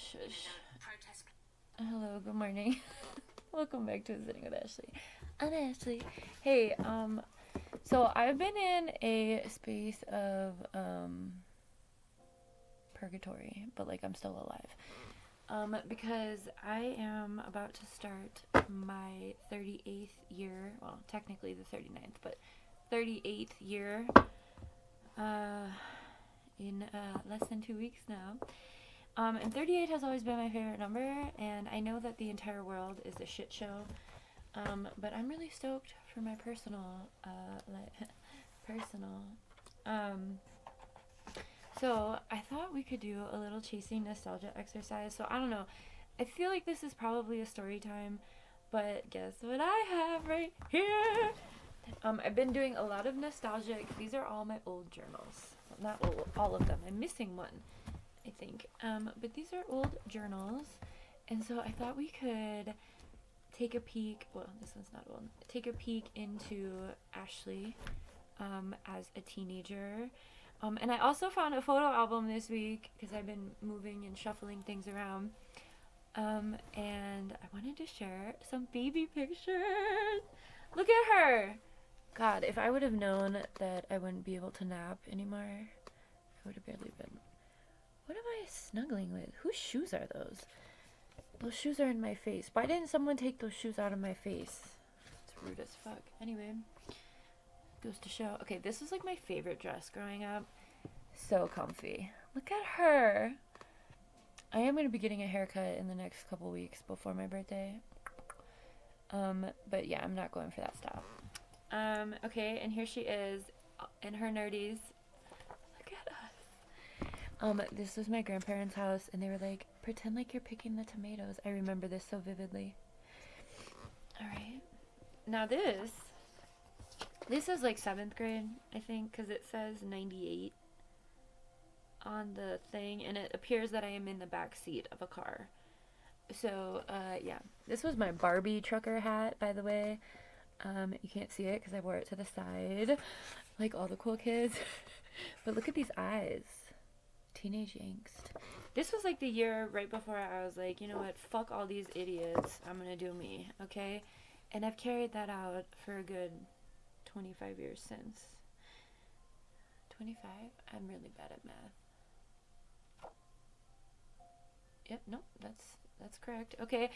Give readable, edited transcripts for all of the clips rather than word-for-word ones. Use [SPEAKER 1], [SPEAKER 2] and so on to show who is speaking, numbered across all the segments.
[SPEAKER 1] Shush. Hello, good morning. Welcome back to Sitting with Ashley. I'm Ashley. Hey, so I've been in a space of purgatory, but like I'm still alive. Because I am about to start my 38th year, well, technically the 39th, but 38th year in less than 2 weeks now. And 38 has always been my favorite number, and I know that the entire world is a shit show, but I'm really stoked for my personal. So I thought we could do a little chasing nostalgia exercise. So I don't know, I feel like this is probably a story time, but guess what I have right here? I've been doing a lot of nostalgic. These are all my old journals. Well, not all of them. I'm missing one, I think. But these are old journals, and so I thought we could take a peek. Well, this one's not old. Take a peek into Ashley as a teenager. And I also found a photo album this week because I've been moving and shuffling things around. And I wanted to share some baby pictures. Look at her. God, if I would have known that I wouldn't be able to nap anymore, I would have barely been. What am I snuggling with? Whose shoes are those? Those shoes are in my face. Why didn't someone take those shoes out of my face? It's rude as fuck. Anyway, goes to show. Okay, this was like my favorite dress growing up. So comfy. Look at her. I am going to be getting a haircut in the next couple weeks before my birthday. But yeah, I'm not going for that style. Okay, and here she is in her nerdies. Look at us. This was my grandparents' house, and they were like, pretend like you're picking the tomatoes. I remember this so vividly. Alright. Now this is like 7th grade, I think, because it says 98 on the thing, and it appears that I am in the back seat of a car. So, yeah. This was my Barbie trucker hat, by the way. You can't see it because I wore it to the side, like all the cool kids. But look at these eyes. Teenage angst. This was like the year right before I was like, you know what, fuck all these idiots. I'm gonna do me, okay? And I've carried that out for a good 25 years since. 25? I'm really bad at math. Yep, nope, that's correct. Okay.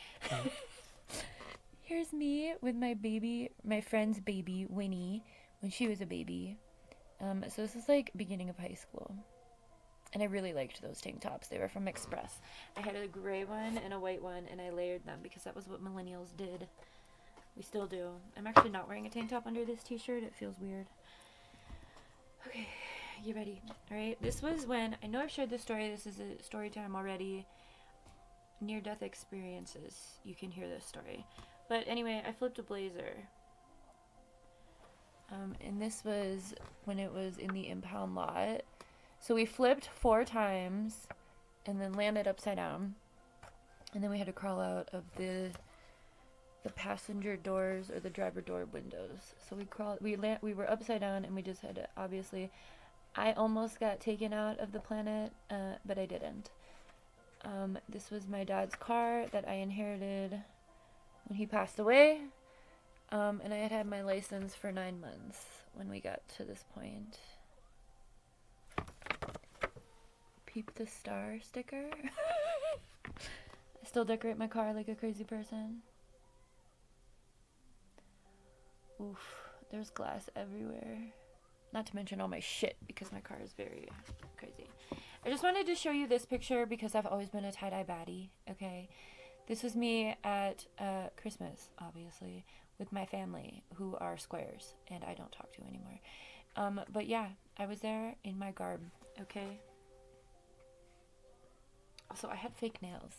[SPEAKER 1] Here's me with my friend's baby, Winnie, when she was a baby. So this is like beginning of high school. And I really liked those tank tops. They were from Express. I had a gray one and a white one, and I layered them because that was what millennials did. We still do. I'm actually not wearing a tank top under this t-shirt. It feels weird. Okay, you ready? Alright, this was when, I know I've shared this story. This is a story time already. Near-death experiences. You can hear this story. But anyway, I flipped a blazer. And this was when it was in the impound lot. So we flipped 4 times and then landed upside down. And then we had to crawl out of the passenger doors or the driver door windows. So we were upside down, and we just had to, obviously, I almost got taken out of the planet, but I didn't. This was my dad's car that I inherited when he passed away. And I had my license for 9 months when we got to this point. Peep the star sticker. I still decorate my car like a crazy person. Oof, there's glass everywhere. Not to mention all my shit, because my car is very crazy. I just wanted to show you this picture because I've always been a tie-dye baddie, okay? This was me at Christmas, obviously, with my family, who are squares, and I don't talk to anymore. But yeah, I was there in my garb, okay? Also, I had fake nails.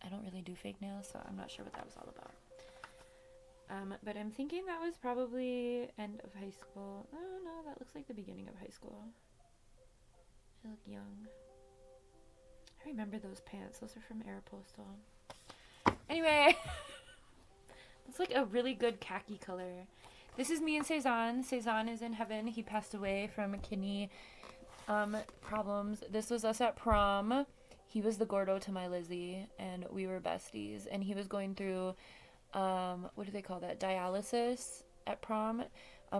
[SPEAKER 1] I don't really do fake nails, so I'm not sure what that was all about. But I'm thinking that was probably end of high school. Oh no, that looks like the beginning of high school. I look young. I remember those pants. Those are from Aeropostale. Anyway, it's like a really good khaki color. This is me and Cezanne. Cezanne is in heaven. He passed away from kidney problems. This was us at prom. he was the Gordo to my Lizzie, and we were besties. And he was going through, what do they call that? Dialysis at prom.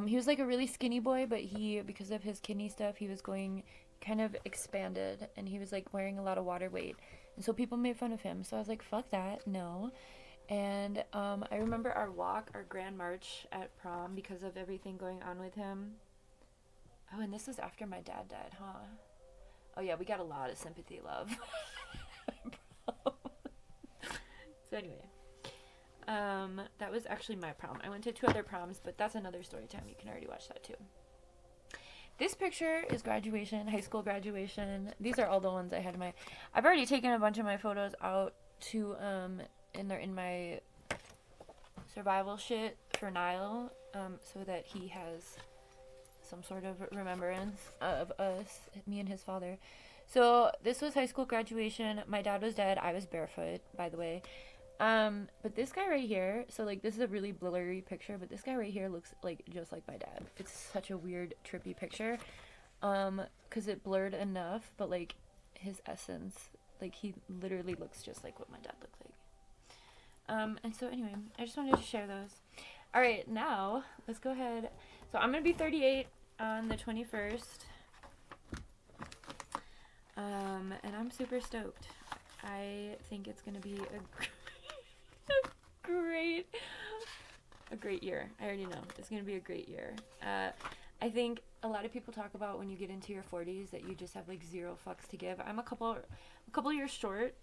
[SPEAKER 1] He was like a really skinny boy, but because of his kidney stuff, he was going kind of expanded, and he was like wearing a lot of water weight. And so people made fun of him. So I was like, fuck that, no. And I remember our grand march at prom because of everything going on with him. Oh, and this was after my dad died, huh? Oh yeah, we got a lot of sympathy love. So anyway, that was actually my prom. I went to 2 other proms, but that's another story time. You can already watch that too. This picture is graduation, high school graduation. These are all the ones I had I've already taken a bunch of my photos out to, and they're in my survival shit for Niall, so that he has some sort of remembrance of us, me and his father. So this was high school graduation. My dad was dead. I was barefoot, by the way. But this guy right here, so like this is a really blurry picture, but this guy right here looks like just like my dad. It's such a weird, trippy picture, because it blurred enough, but like his essence, like he literally looks just like what my dad looked like. And so anyway, I just wanted to share those. All right, now let's go ahead. So I'm gonna be 38 on the 21st, and I'm super stoked. I think it's gonna be a great year. I already know it's gonna be a great year. I think a lot of people talk about when you get into your 40s that you just have like 0 fucks to give. I'm a couple years short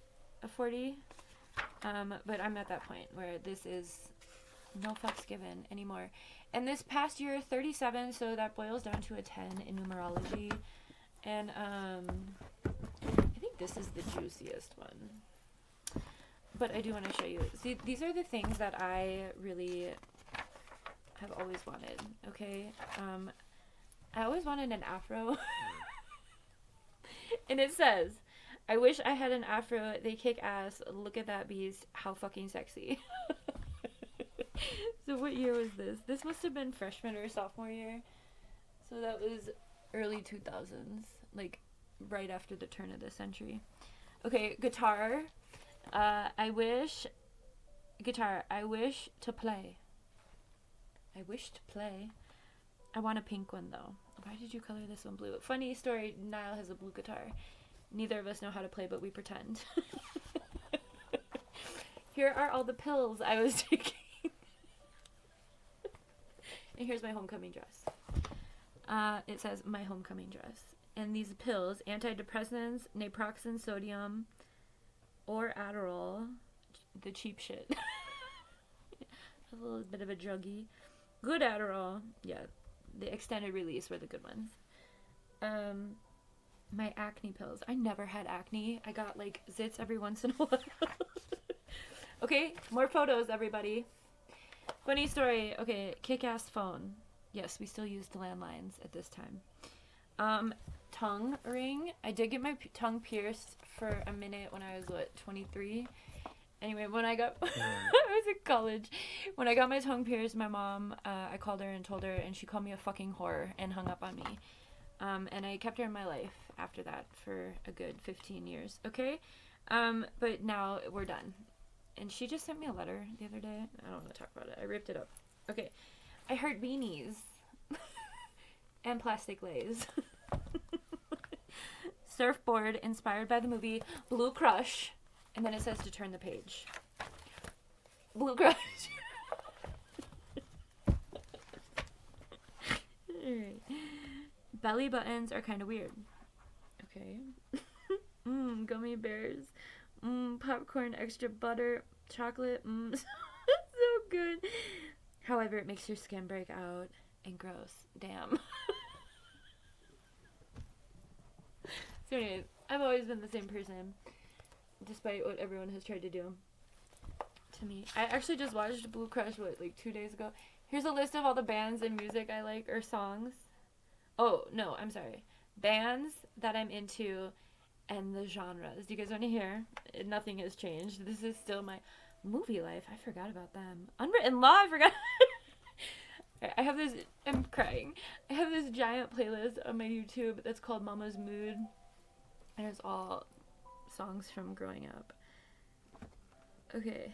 [SPEAKER 1] of 40, but I'm at that point where this is no fucks given anymore. And this past year, 37, so that boils down to a 10 in numerology. And I think this is the juiciest one. But I do want to show you. See, these are the things that I really have always wanted, okay? I always wanted an afro. And it says, I wish I had an afro. They kick ass. Look at that beast. How fucking sexy. So what year was this? This must have been freshman or sophomore year. So that was early 2000s, like right after the turn of the century. Okay, guitar. I wish to play. I wish to play. I want a pink one though. Why did you color this one blue? Funny story, Niall has a blue guitar. Neither of us know how to play, but we pretend. Here are all the pills I was taking. And here's my homecoming dress. It says my homecoming dress. And these pills, antidepressants, naproxen sodium, or Adderall, the cheap shit. A little bit of a druggie. Good Adderall. Yeah, the extended release were the good ones. My acne pills. I never had acne. I got like zits every once in a while. Okay, more photos, everybody. Funny story. Okay, kick-ass phone. Yes, we still used landlines at this time. Tongue ring. I did get my tongue pierced for a minute when I was, 23? Anyway, when I got, I was in college. When I got my tongue pierced, my mom, I called her and told her, and she called me a fucking whore and hung up on me. And I kept her in my life after that for a good 15 years, okay? But now we're done. And she just sent me a letter the other day. I don't want to talk about it. I ripped it up. Okay. I heart beanies. And plastic lays. Surfboard inspired by the movie Blue Crush. And then it says to turn the page. Blue Crush. Alright. Belly buttons are kind of weird. Okay. Gummy bears. Popcorn, extra butter, chocolate. So good. However, it makes your skin break out and gross. Damn. So anyways, I've always been the same person, despite what everyone has tried to do to me. I actually just watched Blue Crush, 2 days ago? Here's a list of all the bands and music I like, or songs. Oh, no, I'm sorry. Bands that I'm into and the genres. Do you guys want to hear? Nothing has changed. This is still my movie life. I forgot about them. Unwritten Law, I forgot. I have this, I'm crying. I have this giant playlist on my YouTube that's called Mama's Mood. And it's all songs from growing up. Okay.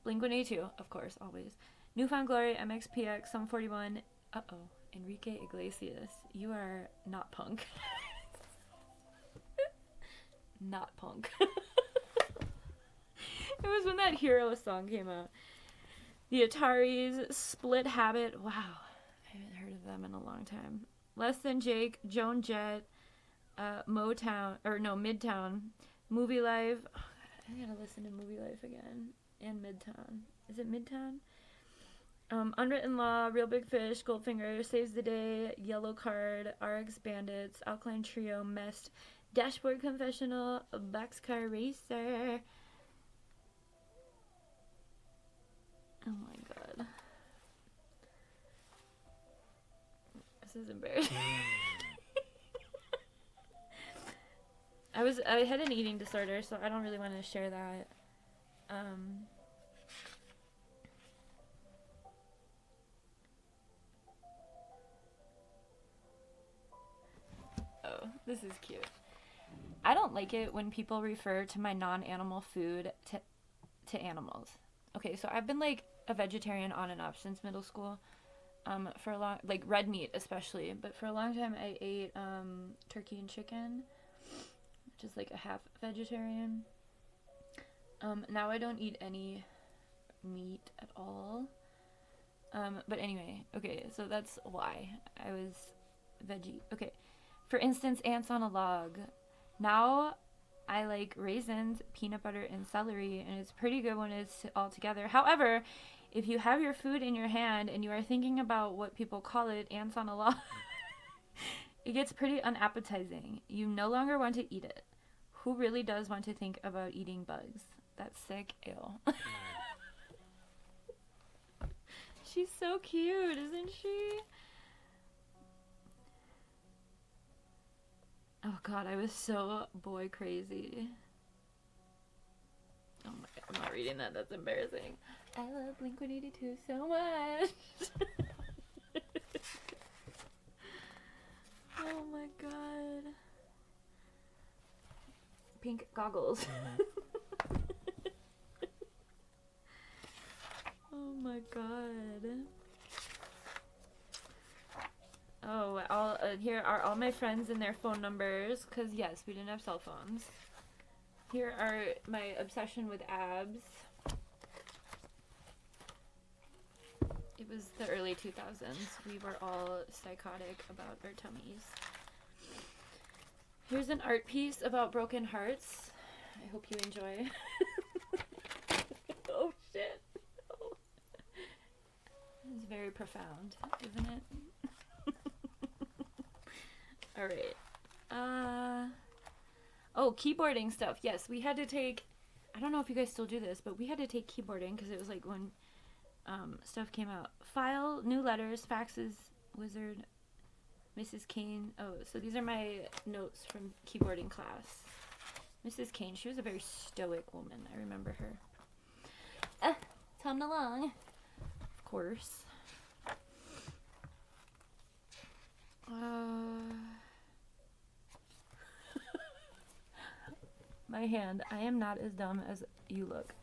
[SPEAKER 1] Blink-182, of course, always. Newfound Glory, MXPX, Sum 41. Uh-oh. Enrique Iglesias. You are not punk. Not punk. It was when that Hero song came out. The Ataris, Split Habit. Wow. I haven't heard of them in a long time. Less Than Jake, Joan Jett, Midtown, Movie Life. Oh, God, I gotta listen to Movie Life again. And Midtown. Is it Midtown? Unwritten Law, Real Big Fish, Goldfinger, Saves the Day, Yellow Card, RX Bandits, Alkaline Trio, Mest, Dashboard Confessional, Boxcar Racer. Oh my god. This is embarrassing. I had an eating disorder, so I don't really want to share that. Oh, this is cute. I don't like it when people refer to my non-animal food to animals. Okay, so I've been like a vegetarian on and off since middle school. For a long, like red meat especially, but for a long time I ate turkey and chicken, which is like a half vegetarian. Now I don't eat any meat at all. But anyway, okay, so that's why I was veggie. Okay, for instance, ants on a log. Now I like raisins, peanut butter, and celery, and it's pretty good when it's all together. However, if you have your food in your hand and you are thinking about what people call it, ants on a log, it gets pretty unappetizing. You no longer want to eat it. Who really does want to think about eating bugs? That's sick. Ew. She's so cute, isn't she? Oh god, I was so boy crazy. Oh my god, I'm not reading that. That's embarrassing. I love Blink-182 so much. Oh my god. Pink goggles. Oh my god. Oh, here are all my friends and their phone numbers, because yes, we didn't have cell phones. Here are my obsession with abs. It was the early 2000s. We were all psychotic about our tummies. Here's an art piece about broken hearts. I hope you enjoy. Oh shit. Oh. It's very profound, isn't it? Alright. Oh, keyboarding stuff. Yes, we had to take, I don't know if you guys still do this, but we had to take keyboarding because it was like when stuff came out. File, new letters, faxes, wizard, Mrs. Kane. Oh, so these are my notes from keyboarding class. Mrs. Kane, she was a very stoic woman. I remember her. Tom DeLonge. Of course. My hand. I am not as dumb as you look.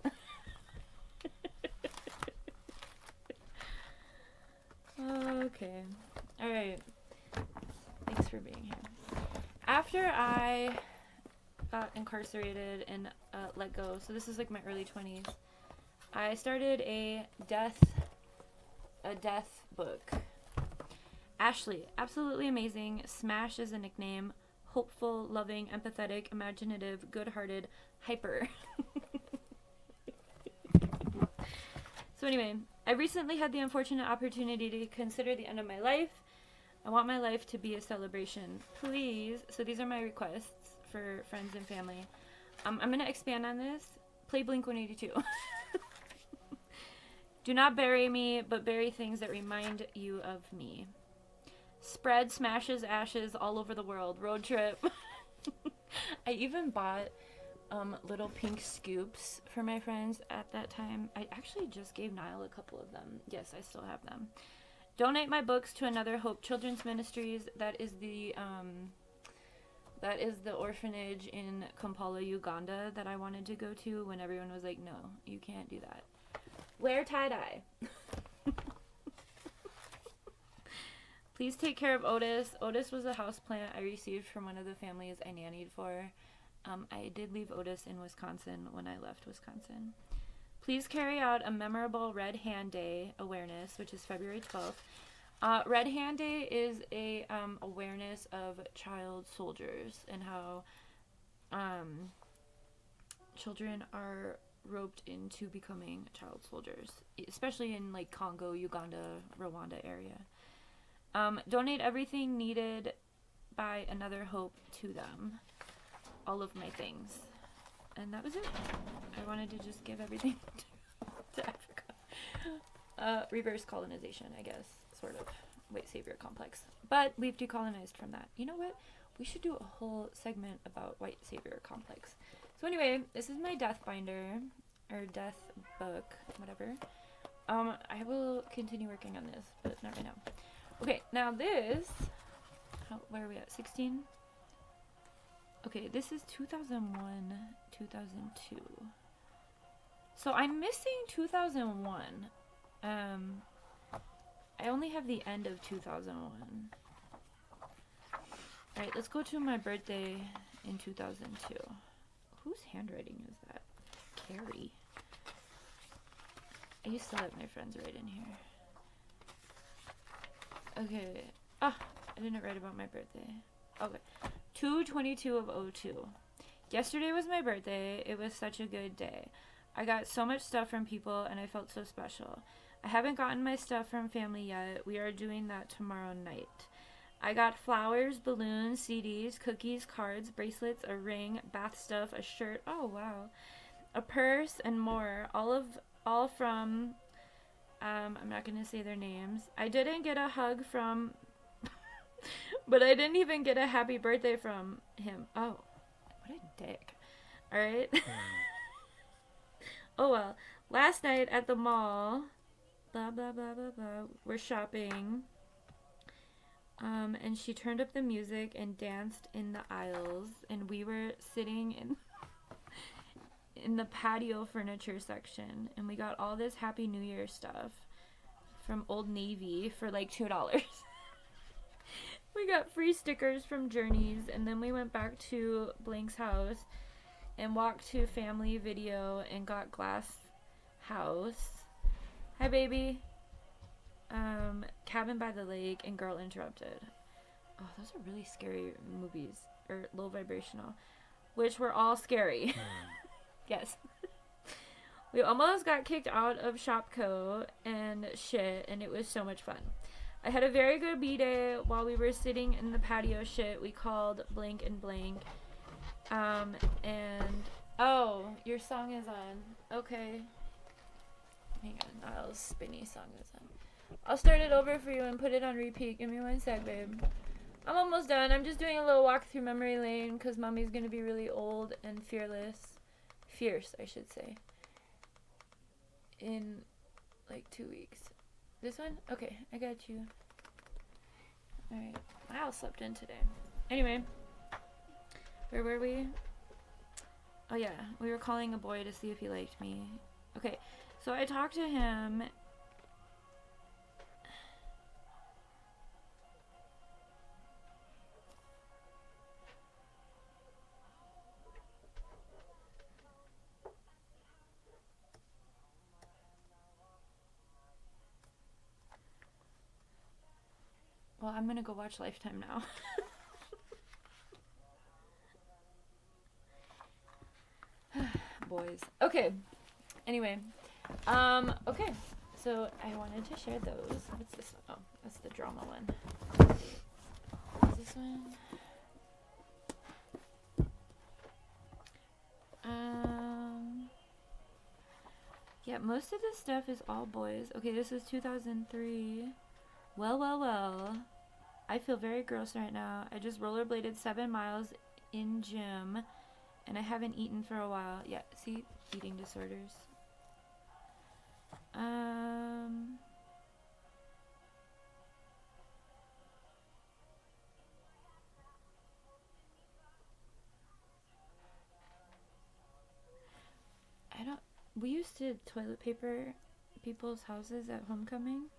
[SPEAKER 1] Okay. Alright. Thanks for being here. After I got incarcerated and let go, so this is like my early 20s, I started a death book. Ashley, absolutely amazing. Smash is a nickname. Hopeful, loving, empathetic, imaginative, good-hearted, hyper. So anyway, I recently had the unfortunate opportunity to consider the end of my life. I want my life to be a celebration. Please. So these are my requests for friends and family. I'm going to expand on this. Play Blink-182. Do not bury me, but bury things that remind you of me. Spread smashes ashes all over the world. Road trip. I even bought little pink scoops for my friends at that time. I actually just gave Niall a couple of them. Yes, I still have them. Donate my books to Another Hope Children's Ministries. That is the That is the orphanage in Kampala, Uganda that I wanted to go to when everyone was like, no, you can't do that. Wear tie-dye. Please take care of Otis. Otis was a houseplant I received from one of the families I nannied for. I did leave Otis in Wisconsin when I left Wisconsin. Please carry out a memorable Red Hand Day awareness, which is February 12th. Red Hand Day is a awareness of child soldiers and how children are roped into becoming child soldiers, especially in like Congo, Uganda, Rwanda area. Donate everything needed by Another Hope to them. All of my things. And that was it. I wanted to just give everything to Africa. Reverse colonization, I guess. Sort of. White savior complex. But we've decolonized from that. You know what? We should do a whole segment about white savior complex. So anyway, this is my death binder. Or death book. Whatever. I will continue working on this, but not right now. Okay, now this... where are we at? 16? Okay, this is 2001, 2002. So I'm missing 2001. I only have the end of 2001. Alright, let's go to my birthday in 2002. Whose handwriting is that? Carrie. I used to let my friends write in here. Okay. I didn't write about my birthday. Okay. 2/22 of 02. Yesterday was my birthday. It was such a good day. I got so much stuff from people and I felt so special. I haven't gotten my stuff from family yet. We are doing that tomorrow night. I got flowers, balloons, CDs, cookies, cards, bracelets, a ring, bath stuff, a shirt. Oh, wow. A purse and more. All from, I'm not going to say their names. I didn't get a hug from... But I didn't even get a happy birthday from him. Oh, what a dick. Alright. Oh well. Last night at the mall, blah, blah, blah, blah, blah, we're shopping. And she turned up the music and danced in the aisles. And we were sitting in the patio furniture section. And we got all this Happy New Year stuff from Old Navy for like $2. We got free stickers from Journeys, and then we went back to Blank's house and walked to Family Video and got Glass House. Hi, baby. Cabin by the Lake and Girl Interrupted. Oh, those are really scary movies, or low vibrational, which were all scary. Yes. We almost got kicked out of Shopco and shit, and it was so much fun. I had a very good B-day while we were sitting in the patio shit we called Blank and Blank. Oh, your song is on. Okay. Hang on, Niall's spinny song is on. I'll start it over for you and put it on repeat. Give me one sec, babe. I'm almost done. I'm just doing a little walk through memory lane because mommy's gonna be really old and fearless. Fierce, I should say. In like 2 weeks. This one? Okay, I got you. Alright. Niall slept in today. Anyway. Where were we? Oh yeah, we were calling a boy to see if he liked me. Okay, so I talked to him. Well, I'm gonna go watch Lifetime now. Boys. Okay. Anyway. Okay. So I wanted to share those. What's this one? Oh, that's the drama one. What's this one? Yeah, most of this stuff is all boys. Okay, this is 2003. Well. I feel very gross right now. I just rollerbladed 7 miles in gym, and I haven't eaten for a while. Yeah, see? Eating disorders. we used to toilet paper people's houses at homecoming.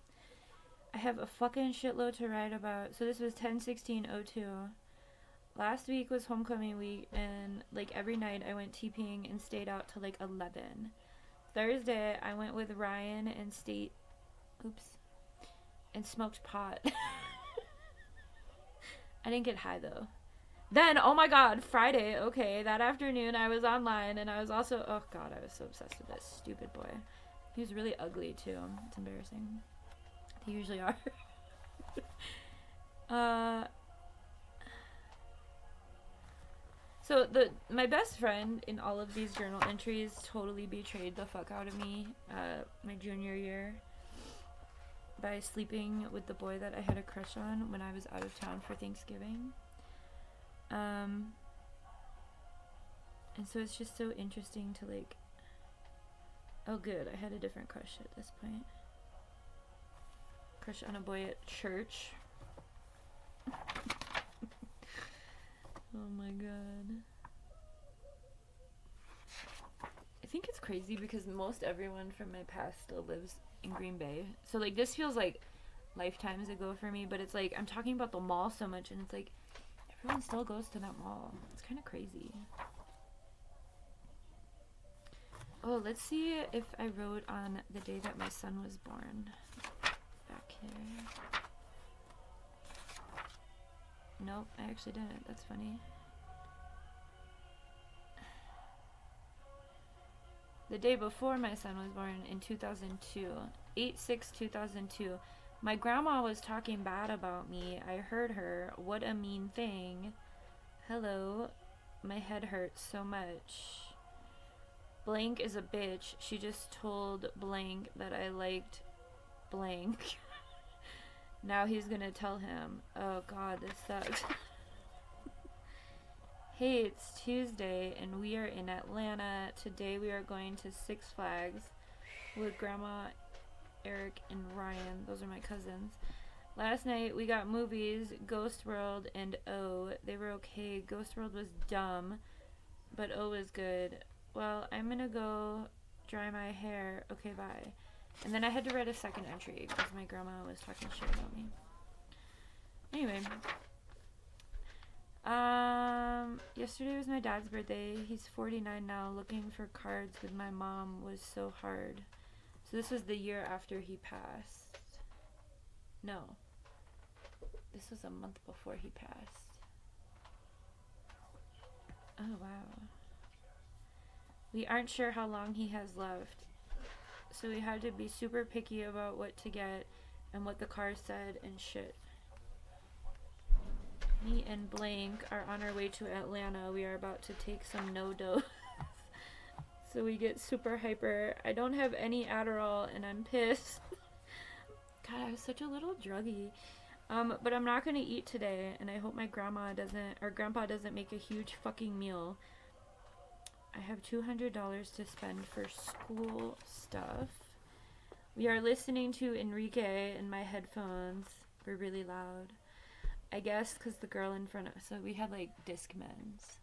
[SPEAKER 1] I have a fucking shitload to write about. So this was 10/16/02. Last week was homecoming week, and like every night I went TPing and stayed out till like 11. Thursday I went with Ryan and and smoked pot. I didn't get high though. Then, oh my god, Friday, okay, that afternoon I was online, and I was also, oh god, I was so obsessed with this stupid boy. He was really ugly too. It's embarrassing. They usually are. So my best friend in all of these journal entries totally betrayed the fuck out of me my junior year by sleeping with the boy that I had a crush on when I was out of town for Thanksgiving. And so it's just so interesting to like, oh good, I had a different crush at this point. Crush on a boy at church. Oh my god. I think it's crazy because most everyone from my past still lives in Green Bay. So like this feels like lifetimes ago for me, but it's like I'm talking about the mall so much and it's like everyone still goes to that mall. It's kind of crazy. Oh, let's see if I wrote on the day that my son was born. Back here. Nope, I actually didn't. That's funny. The day before my son was born in 2002, 8/6/2002, my grandma was talking bad about me. I heard her. What a mean thing. Hello. My head hurts so much. Blank is a bitch. She just told blank that I liked blank. Now he's gonna tell him. Oh god, this sucks. Hey, it's Tuesday and we are in Atlanta. Today we are going to Six Flags with Grandma, Eric, and Ryan. Those are my cousins. Last night we got movies, Ghost World and O. They were okay. Ghost World was dumb, but O was good. Well, I'm gonna go dry my hair. Okay, bye. And then I had to write a second entry because my grandma was talking shit about me. Anyway. Yesterday was my dad's birthday. He's 49 now. Looking for cards with my mom was so hard. So this was the year after he passed. No. This was a month before he passed. Oh, wow. We aren't sure how long he has left. So we had to be super picky about what to get and what the car said and shit. Me and Blank are on our way to Atlanta. We are about to take some no-dose. So we get super hyper. I don't have any Adderall and I'm pissed. God, I was such a little druggie. But I'm not gonna eat today, and I hope my grandpa doesn't make a huge fucking meal. I have $200 to spend for school stuff. We are listening to Enrique in my headphones. We're really loud. I guess because the girl in front of us, so we had like Discmans.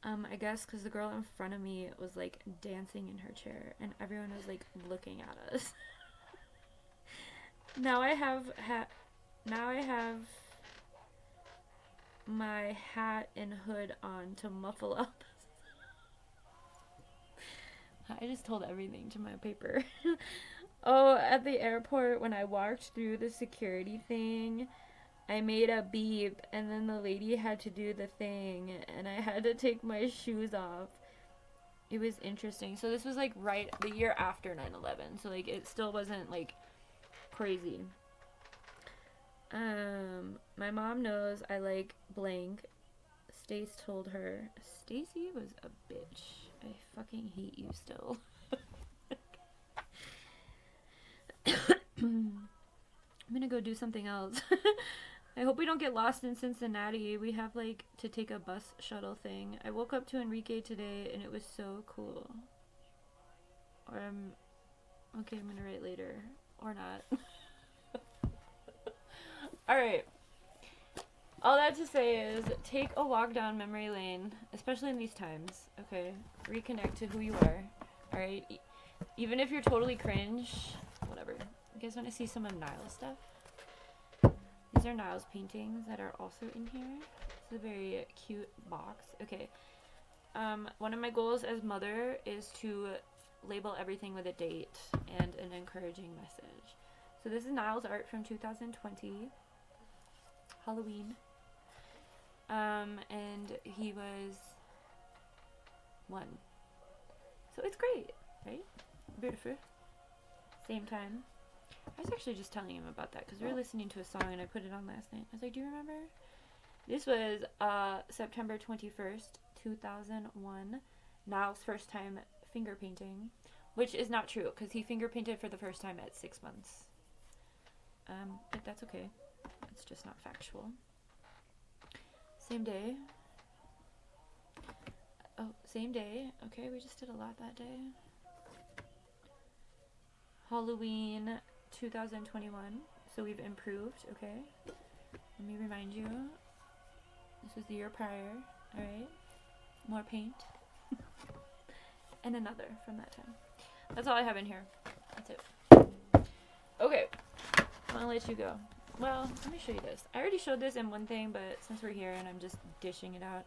[SPEAKER 1] I guess because the girl in front of me was like dancing in her chair and everyone was like looking at us. Now I have my hat and hood on to muffle up. I just told everything to my paper. Oh, at the airport when I walked through the security thing, I made a beep and then the lady had to do the thing and I had to take my shoes off. It was interesting. So this was like right the year after 9/11. So like it still wasn't like crazy. My mom knows I like blank. Stace told her. Stacy was a bitch. I fucking hate you still. I'm gonna go do something else. I hope we don't get lost in Cincinnati. We have like to take a bus shuttle thing. I woke up to Enrique today and it was so cool. Or okay, I'm gonna write later. Or not. Alright. All that to say is take a walk down memory lane, especially in these times, okay? Reconnect to who you are, alright? Even if you're totally cringe, whatever. You guys want to see some of Niall's stuff? These are Niall's paintings that are also in here. It's a very cute box. Okay. One of my goals as mother is to label everything with a date and an encouraging message. So this is Niall's art from 2020, Halloween. And he was 1. So it's great, right? Beautiful. Same time. I was actually just telling him about that because we were listening to a song and I put it on last night. I was like, do you remember? This was September 21st, 2001. Niall's first time finger painting, which is not true because he finger painted for the first time at 6 months. But that's okay. It's just not factual. Same day. Oh, same day. Okay, we just did a lot that day. Halloween 2021. So we've improved, okay? Let me remind you. This was the year prior, alright? More paint. And another from that time. That's all I have in here. That's it. Okay. I'm gonna let you go. Well, let me show you this. I already showed this in one thing, but since we're here and I'm just dishing it out.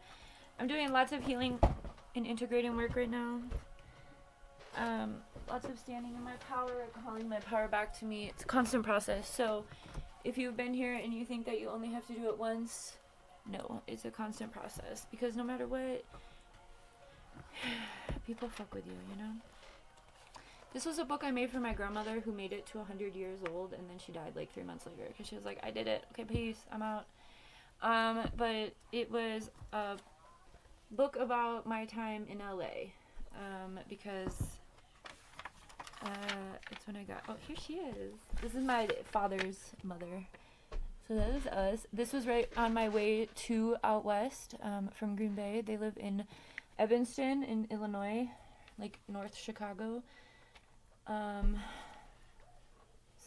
[SPEAKER 1] I'm doing lots of healing and integrating work right now. Lots of standing in my power, calling my power back to me. It's a constant process. So if you've been here and you think that you only have to do it once, no, it's a constant process. Because no matter what, people fuck with you, you know? This was a book I made for my grandmother who made it to 100 years old, and then she died like 3 months later because she was like, I did it. Okay, peace. I'm out. But it was a book about my time in LA because it's when I got... Oh, here she is. This is my father's mother. So that is us. This was right on my way to out west from Green Bay. They live in Evanston in Illinois, like North Chicago.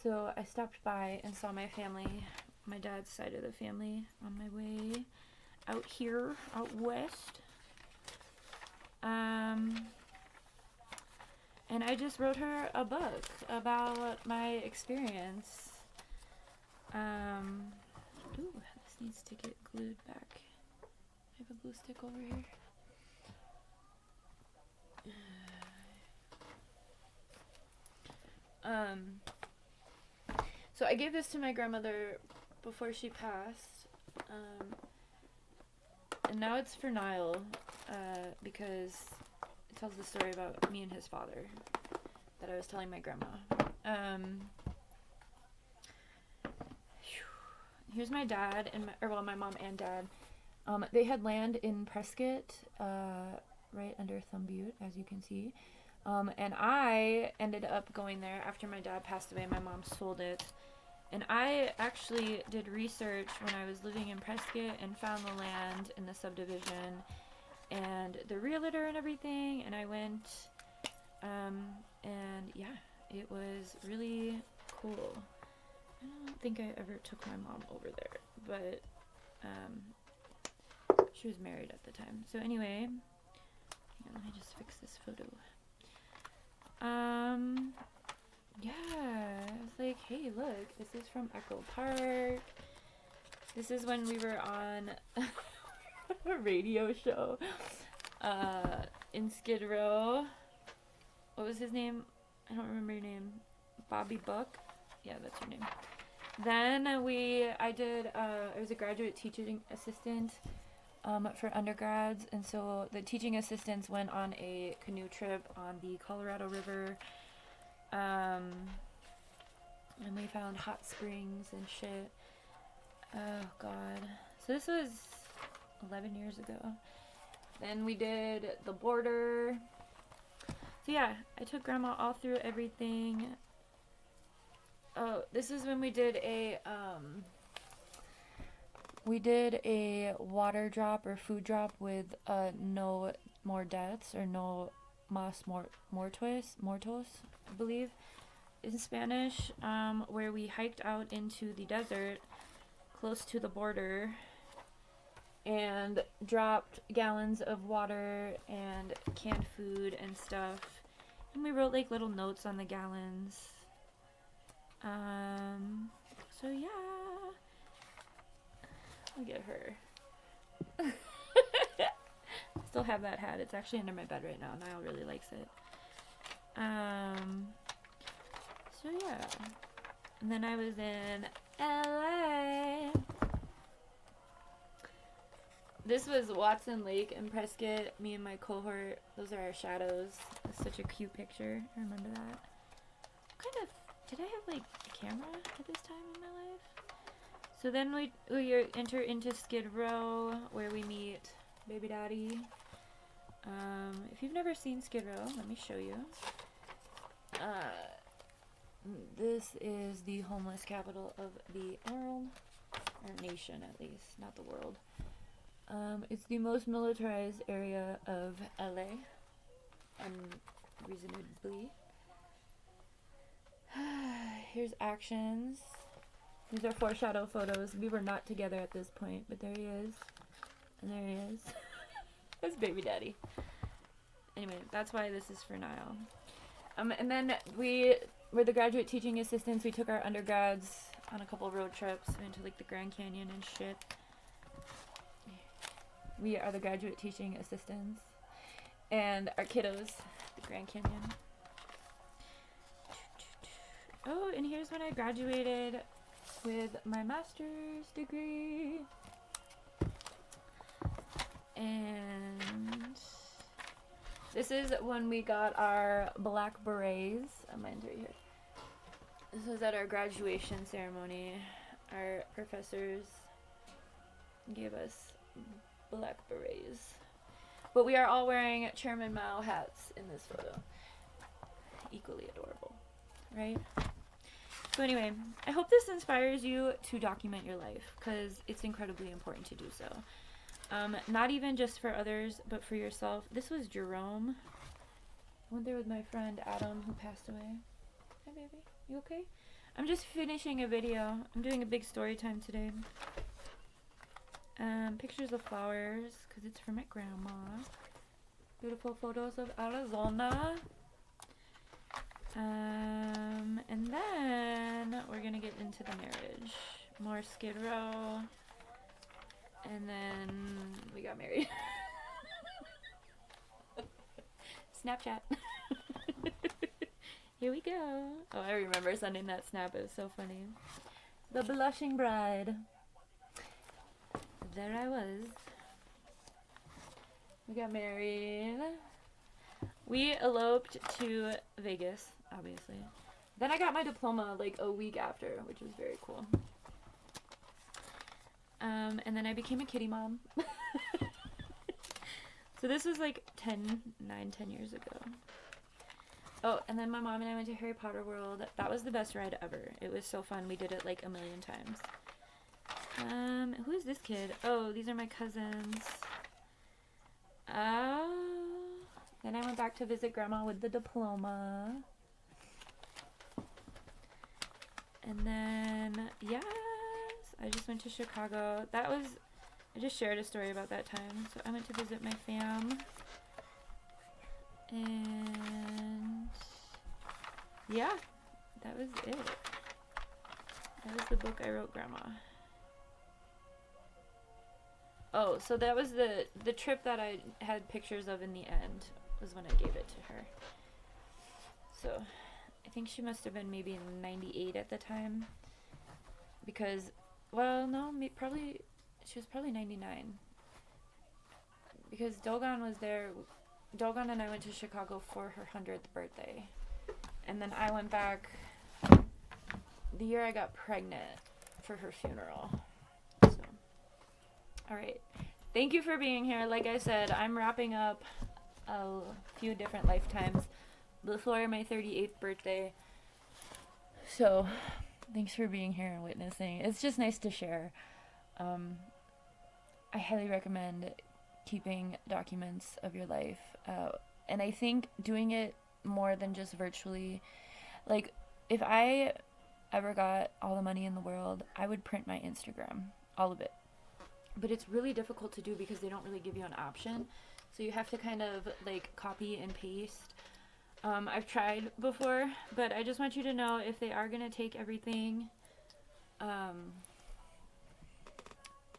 [SPEAKER 1] So I stopped by and saw my family, my dad's side of the family, on my way out here, out west. And I just wrote her a book about my experience. Ooh, this needs to get glued back. I have a glue stick over here. So I gave this to my grandmother before she passed, and now it's for Niall, because it tells the story about me and his father that I was telling my grandma. Here's my dad and my mom and dad. They had land in Prescott, right under Thumb Butte, as you can see. And I ended up going there after my dad passed away. My mom sold it. And I actually did research when I was living in Prescott and found the land in the subdivision and the realtor and everything. And I went, and yeah, it was really cool. I don't think I ever took my mom over there, but she was married at the time. So anyway, let me just fix this photo. Yeah, I was like, hey, look, this is from Echo Park. This is when we were on a radio show in Skid Row. What was his name? I don't remember your name. Bobby Buck? Yeah, that's your name. Then I was a graduate teaching assistant for undergrads, and so the teaching assistants went on a canoe trip on the Colorado River, and we found hot springs and shit. Oh god. So this was 11 years ago. Then we did the border. So yeah, I took grandma all through everything. Oh, this is when we did a water drop or food drop with no more deaths, or no mas muertos, I believe, in Spanish, where we hiked out into the desert close to the border and dropped gallons of water and canned food and stuff. And we wrote like little notes on the gallons. So yeah. Look at her. Still have that hat. It's actually under my bed right now. Niall really likes it. So yeah. And then I was in LA. This was Watson Lake and Prescott. Me and my cohort. Those are our shadows. It's such a cute picture. I remember that. Did I have like a camera at this time in my life? So then we enter into Skid Row, where we meet Baby Daddy. If you've never seen Skid Row, let me show you. This is the homeless capital of the world, or nation at least, not the world. It's the most militarized area of LA, unreasonably. Here's actions. These are foreshadow photos. We were not together at this point, but there he is. And there he is. That's Baby Daddy. Anyway, that's why this is for Niall. And then we were the graduate teaching assistants. We took our undergrads on a couple road trips. We went to like the Grand Canyon and shit. We are the graduate teaching assistants. And our kiddos, the Grand Canyon. Oh, and here's when I graduated with my master's degree. And this is when we got our black berets. Mine's right here. This was at our graduation ceremony. Our professors gave us black berets. But we are all wearing Chairman Mao hats in this photo. Equally adorable, right? So anyway, I hope this inspires you to document your life, because it's incredibly important to do so. Not even just for others, but for yourself. This was Jerome. I went there with my friend Adam, who passed away. Hi, baby. You okay? I'm just finishing a video. I'm doing a big story time today. Pictures of flowers, because it's for my grandma. Beautiful photos of Arizona. And then we're gonna get into the marriage. More Skid Row. And then we got married. Snapchat. Here we go. Oh, I remember sending that snap. It was so funny. The blushing bride. There I was. We got married. We eloped to Vegas, obviously. Then I got my diploma like a week after, which was very cool. And then I became a kitty mom. So this was like 10 years ago. Oh, and then my mom and I went to Harry Potter World. That was the best ride ever. It was so fun. We did it like a million times. Who is this kid? Oh, these are my cousins. Then I went back to visit Grandma with the diploma. And then, yes, I just went to Chicago. I just shared a story about that time. So I went to visit my fam. And, yeah, that was it. That was the book I wrote Grandma. Oh, so that was the trip that I had pictures of in the end, was when I gave it to her. So I think she must have been maybe 98 at the time. Because, well, no, she was probably 99. Because Dogon was there. Dogon and I went to Chicago for her 100th birthday. And then I went back the year I got pregnant for her funeral. So, alright. Thank you for being here. Like I said, I'm wrapping up a few different lifetimes before my 38th birthday. So, thanks for being here and witnessing. It's just nice to share. I highly recommend keeping documents of your life. And I think doing it more than just virtually. Like, if I ever got all the money in the world, I would print my Instagram. All of it. but it's really difficult to do because they don't really give you an option. So you have to kind of like copy and paste. I've tried before, but I just want you to know if they are going to take everything,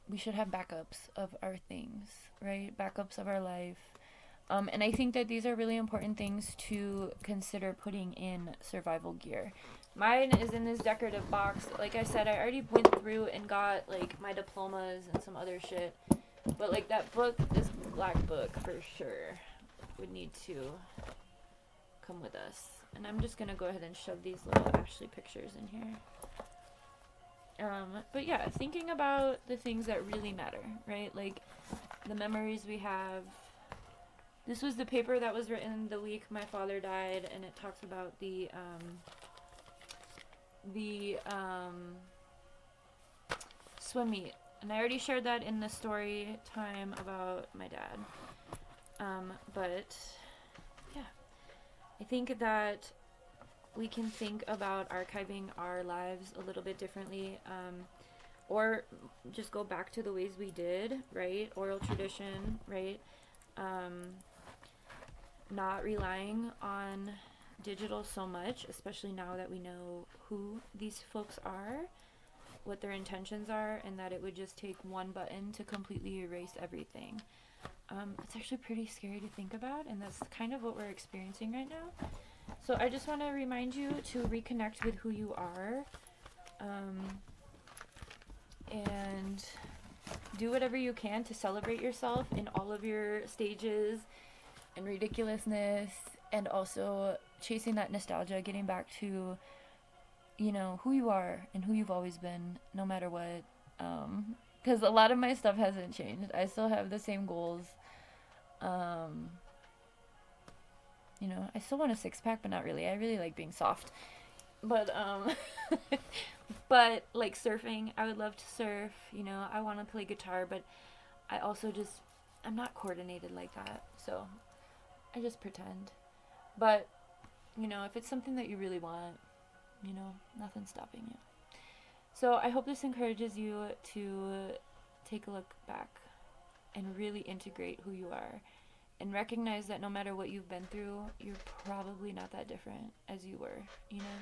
[SPEAKER 1] we should have backups of our things, right? Backups of our life. And I think that these are really important things to consider putting in survival gear. Mine is in this decorative box. Like I said, I already went through and got like my diplomas and some other shit. But like that book, this black book for sure would need to come with us. And I'm just gonna go ahead and shove these little Ashley pictures in here. But yeah, thinking about the things that really matter, right? Like the memories we have. This was the paper that was written the week my father died, and it talks about the swim meet. And I already shared that in the story time about my dad. But yeah, I think that we can think about archiving our lives a little bit differently, or just go back to the ways we did, right? Oral tradition, right? Not relying on digital so much, especially now that we know who these folks are, what their intentions are, and that it would just take one button to completely erase everything. It's actually pretty scary to think about, and that's kind of what we're experiencing right now. So I just want to remind you to reconnect with who you are, and do whatever you can to celebrate yourself in all of your stages and ridiculousness, and also chasing that nostalgia, getting back to, you know, who you are and who you've always been, no matter what. Because a lot of my stuff hasn't changed. I still have the same goals. You know, I still want a six-pack, but not really. I really like being soft. But, but, like, surfing, I would love to surf. You know, I want to play guitar, but I also just, I'm not coordinated like that. So I just pretend. But, you know, if it's something that you really want, you know, nothing's stopping you. So I hope this encourages you to take a look back and really integrate who you are, and recognize that no matter what you've been through, you're probably not that different as you were, you know?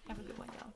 [SPEAKER 1] Have a good one, y'all.